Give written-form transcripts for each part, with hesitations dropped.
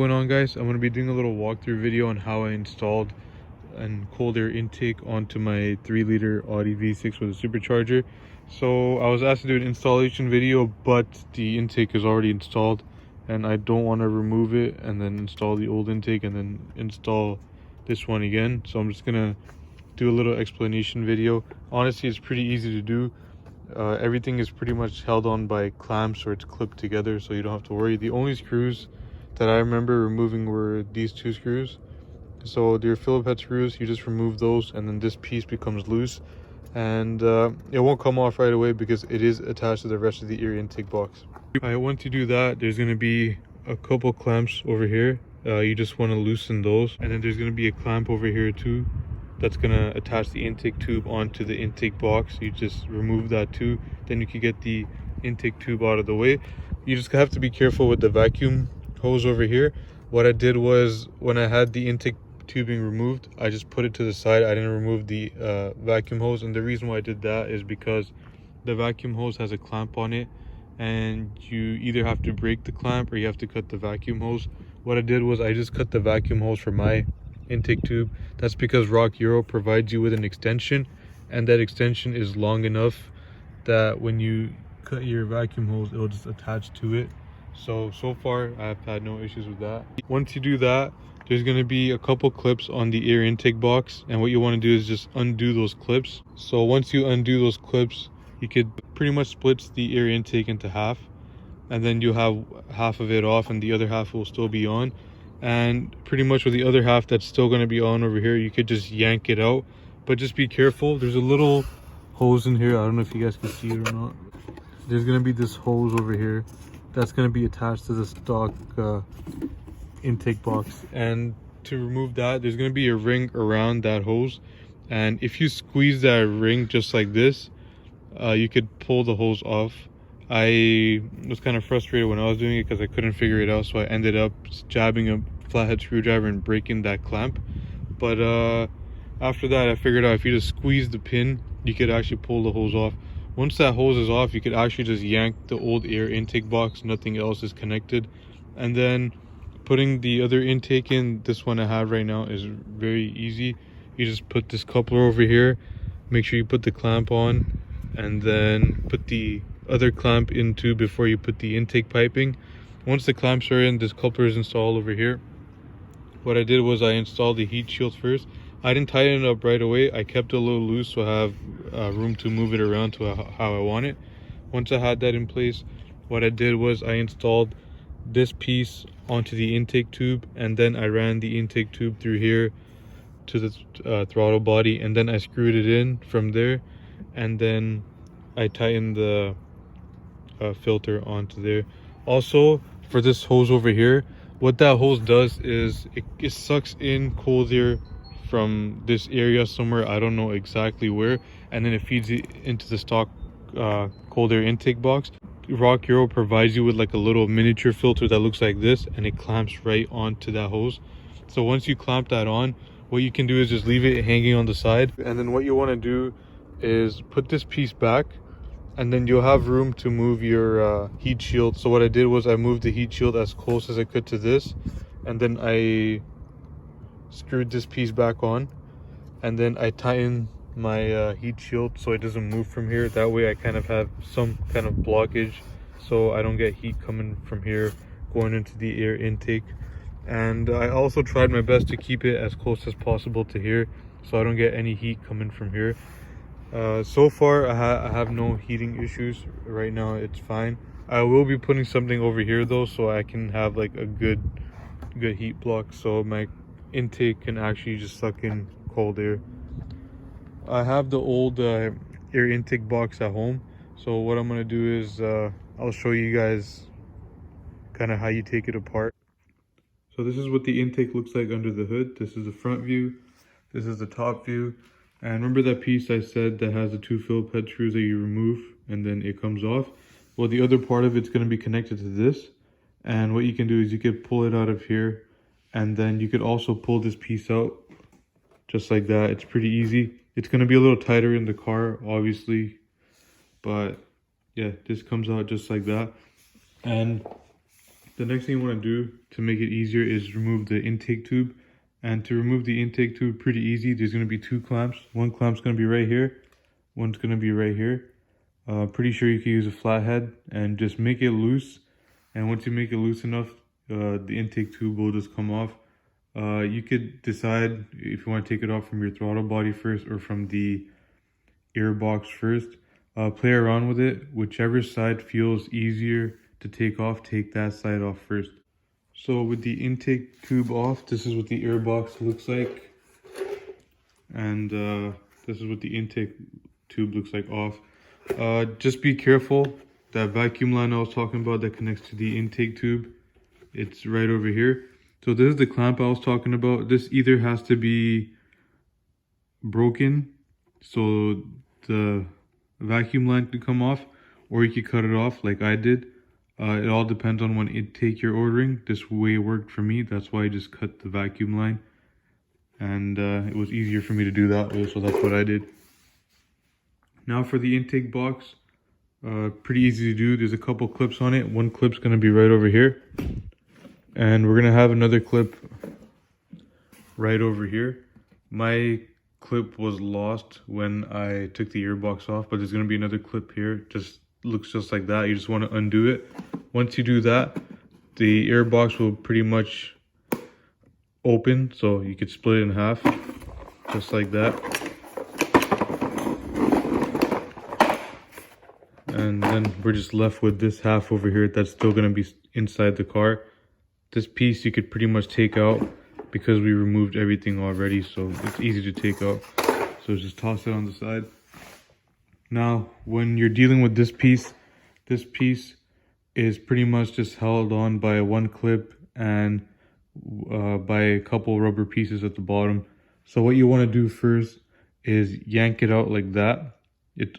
Going on, guys, I'm going to be doing a little walkthrough video on how I installed an cold air intake onto my 3-liter Audi V6 with a supercharger. So I was asked to do an installation video, but the intake is already installed and I don't want to remove it and then install the old intake and then install this one again. So I'm just gonna do a little explanation video. Honestly, it's pretty easy to do. Everything is pretty much held on by clamps or it's clipped together, so you don't have to worry. The only screws that I remember removing were these two screws. So they're Phillips head screws. You just remove those and then this piece becomes loose, and it won't come off right away because it is attached to the rest of the air intake box. Once you do that, there's going to be a couple clamps over here. You just want to loosen those, and then there's going to be a clamp over here too that's going to attach the intake tube onto the intake box. You just remove that too, then you can get the intake tube out of the way. You just have to be careful with the vacuum hose over here. What I did was, when I had the intake tubing removed, I just put it to the side. I didn't remove the vacuum hose, and the reason why I did that is because the vacuum hose has a clamp on it and you either have to break the clamp or you have to cut the vacuum hose. What I did was I just cut the vacuum hose for my intake tube. That's because Rock Euro provides you with an extension, and that extension is long enough that when you cut your vacuum hose, it'll just attach to it. So far I've had no issues with that. Once you do that, there's going to be a couple clips on the air intake box, and what you want to do is just undo those clips. So once you undo those clips, you could pretty much split the air intake into half, and then you have half of it off and the other half will still be on. And pretty much with the other half that's still going to be on over here, you could just yank it out, but just be careful. There's a little hose in here. I don't know if you guys can see it or not. There's going to be this hose over here that's going to be attached to the stock intake box, and to remove that, there's going to be a ring around that hose, and if you squeeze that ring just like this, you could pull the hose off. I was kind of frustrated when I was doing it because I couldn't figure it out, so I ended up jabbing a flathead screwdriver and breaking that clamp. But after that, I figured out if you just squeeze the pin, you could actually pull the hose off. Once that hose is off, you could actually just yank the old air intake box. Nothing else is connected. And then putting the other intake in, this one I have right now, is very easy. You just put this coupler over here, make sure you put the clamp on, and then put the other clamp into before you put the intake piping. Once the clamps are in, this coupler is installed over here. What I did was I installed the heat shield first. I didn't tighten it up right away. I kept it a little loose so I have room to move it around to how I want it. Once I had that in place, what I did was I installed this piece onto the intake tube, and then I ran the intake tube through here to the throttle body, and then I screwed it in from there, and then I tightened the filter onto there. Also, for this hose over here, what that hose does is it sucks in cold air from this area somewhere, I don't know exactly where, and then it feeds it into the stock cold air intake box. Rock Euro provides you with like a little miniature filter that looks like this, and it clamps right onto that hose. So once you clamp that on, what you can do is just leave it hanging on the side, and then what you want to do is put this piece back, and then you'll have room to move your heat shield. So what I did was I moved the heat shield as close as I could to this, and then I screwed this piece back on, and then I tightened my heat shield so it doesn't move from here. That way I kind of have some kind of blockage so I don't get heat coming from here going into the air intake. And I also tried my best to keep it as close as possible to here so I don't get any heat coming from here. So far I have no heating issues right now. It's fine. I will be putting something over here though, so I can have like a good heat block so my intake can actually just suck in cold air. I have the old air intake box at home, so what I'm going to do is I'll show you guys kind of how you take it apart. So this is what the intake looks like under the hood. This is the front view, this is the top view, and remember that piece I said that has the two Phillips head screws that you remove and then it comes off? Well, the other part of it's going to be connected to this, and what you can do is you could pull it out of here, and then you could also pull this piece out just like that. It's pretty easy. It's going to be a little tighter in the car, obviously, but yeah, this comes out just like that. And The next thing you want to do to make it easier is remove the intake tube. And to remove the intake tube, pretty easy. There's going to be two clamps. One clamp's going to be right here. One's going to be right here. Pretty sure you can use a flathead and just make it loose. And once you make it loose enough, the intake tube will just come off. You could decide if you want to take it off from your throttle body first or from the air box first. Play around with it. Whichever side feels easier to take off, take that side off first. So with the intake tube off, this is what the air box looks like. And this is what the intake tube looks like off. Just be careful. That vacuum line I was talking about that connects to the intake tube, it's right over here. So this is the clamp I was talking about. This either has to be broken so the vacuum line can come off, or you could cut it off like I did. It all depends on what intake you're ordering. This way worked for me. That's why I just cut the vacuum line. And it was easier for me to do that way, so that's what I did. Now for the intake box, pretty easy to do. There's a couple clips on it. One clip's going to be right over here. And we're going to have another clip right over here. My clip was lost when I took the earbox off, but there's going to be another clip here. Just looks just like that. You just want to undo it. Once you do that, the earbox will pretty much open, so you could split it in half, just like that. And then we're just left with this half over here that's still going to be inside the car. This piece you could pretty much take out because we removed everything already, so it's easy to take out. So just toss it on the side. Now, when you're dealing with this piece is pretty much just held on by one clip and by a couple rubber pieces at the bottom. So what you want to do first is yank it out like that.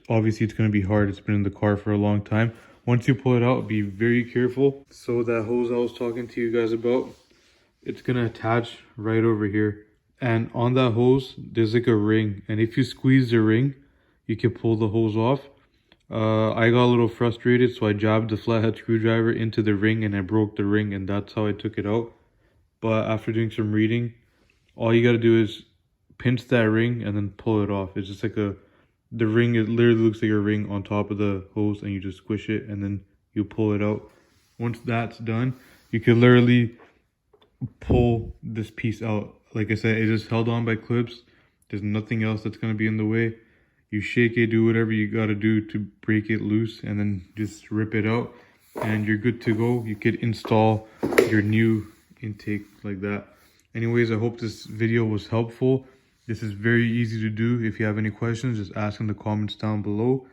Obviously it's going to be hard. It's been in the car for a long time. Once you pull it out, be very careful. So that hose I was talking to you guys about, it's going to attach right over here. And on that hose, there's like a ring. And if you squeeze the ring, you can pull the hose off. I got a little frustrated, so I jabbed the flathead screwdriver into the ring and I broke the ring, and that's how I took it out. But after doing some reading, all you got to do is pinch that ring and then pull it off. It's just like the ring, it literally looks like a ring on top of the hose, and you just squish it and then you pull it out. Once that's done, you can literally pull this piece out. Like I said, it is held on by clips. There's nothing else that's going to be in the way. You shake it, do whatever you got to do to break it loose, and then just rip it out, and you're good to go. You could install your new intake like that. Anyways, I hope this video was helpful. This is very easy to do. If you have any questions, just ask in the comments down below.